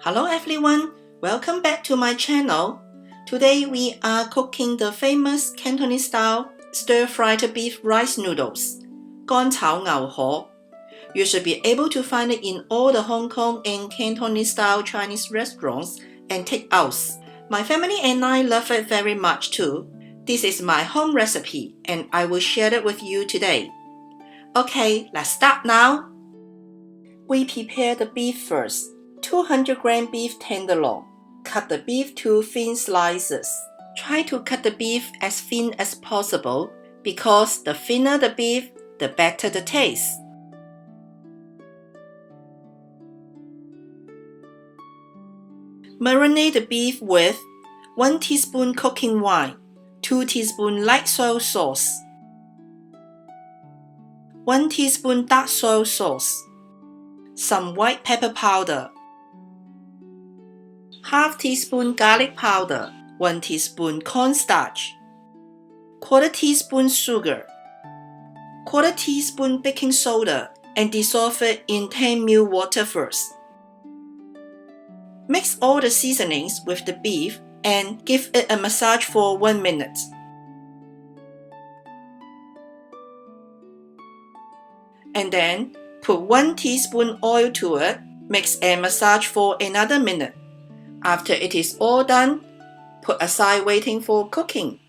Hello everyone, welcome back to my channel. Today we are cooking the famous Cantonese style stir-fried beef rice noodles, 乾炒牛河. You should be able to find it in all the Hong Kong and Cantonese style Chinese restaurants and takeouts. My family and I love it very much too. This is my home recipe and I will share it with you today. Okay, let's start now. We prepare the beef first. 200 gram beef tenderloin. Cut the beef to thin slices. Try to cut the beef as thin as possible because the thinner the beef, the better the taste. Marinate the beef with 1 teaspoon cooking wine, 2 teaspoon light soy sauce, 1 teaspoon dark soy sauce, some white pepper powder, half teaspoon garlic powder, 1 teaspoon cornstarch, quarter teaspoon sugar, quarter teaspoon baking soda, and dissolve it in 10 ml water first. Mix all the seasonings with the beef and give it a massage for 1 minute. And then put 1 teaspoon oil to it, mix and massage for another minute. After it is all done, put aside waiting for cooking.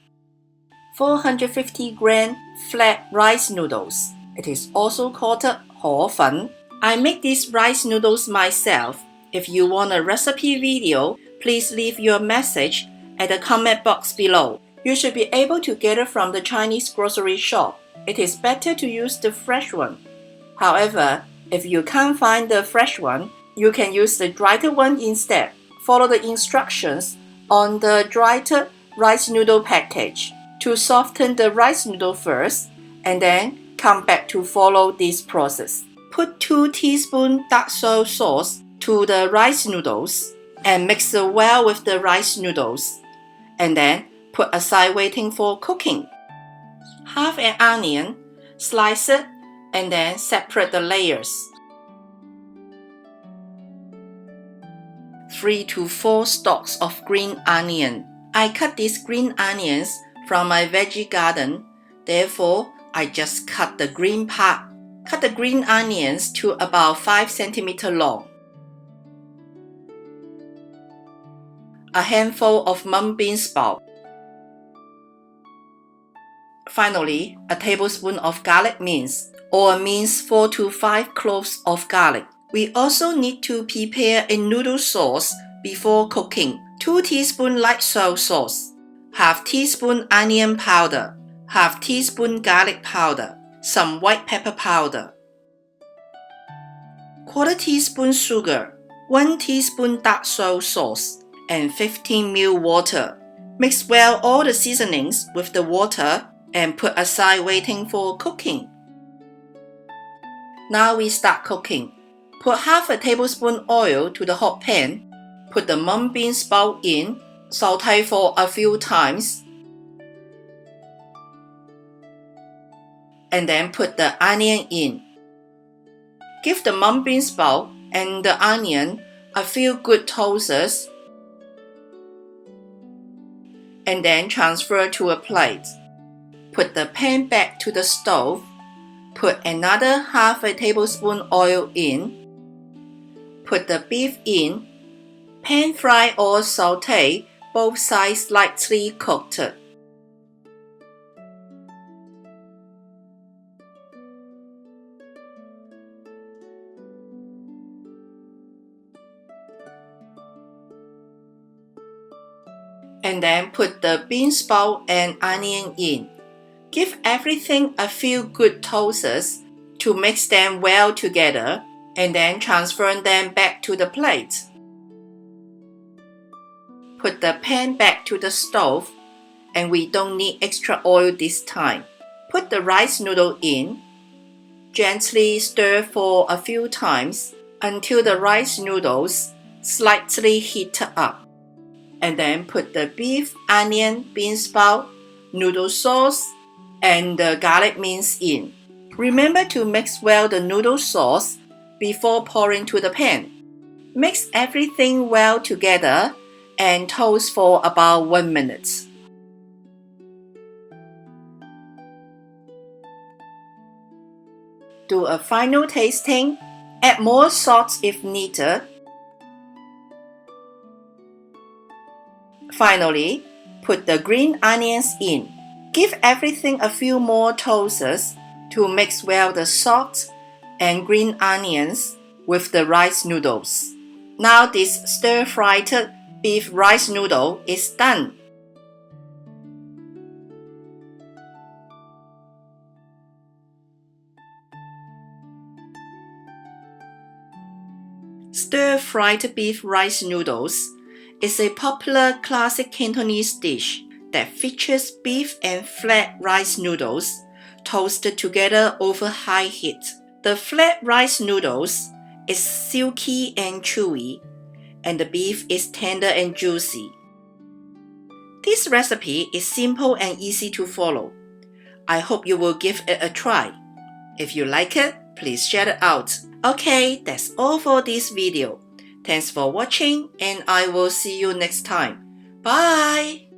450 gram flat rice noodles. It is also called 河粉. I make these rice noodles myself. If you want a recipe video, please leave your message at the comment box below. You should be able to get it from the Chinese grocery shop. It is better to use the fresh one. However, if you can't find the fresh one, you can use the dried one instead. Follow the instructions on the dried rice noodle package. To soften the rice noodle first, and then come back to follow this process. Put 2 teaspoons dark soy sauce to the rice noodles and mix it well with the rice noodles. And then put aside waiting for cooking. Half an onion, slice it, and then separate the layers. 3 to 4 stalks of green onion. I cut these green onions from my veggie garden, therefore I just cut the green part. Cut the green onions to about 5 cm long. A handful of mung bean sprouts. Finally, a tablespoon of garlic mince, or mince 4 to 5 cloves of garlic. We also need to prepare a noodle sauce before cooking. 2 teaspoons light soy sauce, half teaspoon onion powder, half teaspoon garlic powder, some white pepper powder, quarter teaspoon sugar, 1 teaspoon dark soy sauce, and 15 ml water. Mix well all the seasonings with the water and put aside waiting for cooking. Now we start cooking. Put half a tablespoon oil to the hot pan. Put the mung bean sprout in. Saute for a few times. And then put the onion in. Give the mung bean sprout and the onion a few good toasts. And then transfer to a plate. Put the pan back to the stove. Put another half a tablespoon oil in. Put the beef in. Pan fry or saute both sides lightly cooked. And then put the bean sprout and onion in. Give everything a few good toasts to mix them well together, and then transfer them back to the plate. Put the pan back to the stove, and we don't need extra oil this time. Put the rice noodle in. Gently stir for a few times until the rice noodles slightly heat up. And then put the beef, onion, bean sprout, noodle sauce, and the garlic mince in. Remember to mix well the noodle sauce before pouring to the pan. Mix everything well together and toast for about 1 minute. Do a final tasting. Add more salt if needed. Finally, put the green onions in. Give everything a few more toasts to mix well the salt and green onions with the rice noodles. Now this stir-fried beef rice noodle is done. Stir-fried beef rice noodles is a popular classic Cantonese dish that features beef and flat rice noodles toasted together over high heat. The flat rice noodles is silky and chewy, and the beef is tender and juicy. This recipe is simple and easy to follow. I hope you will give it a try. If you like it, please share it out. Okay, that's all for this video. Thanks for watching and I will see you next time. Bye!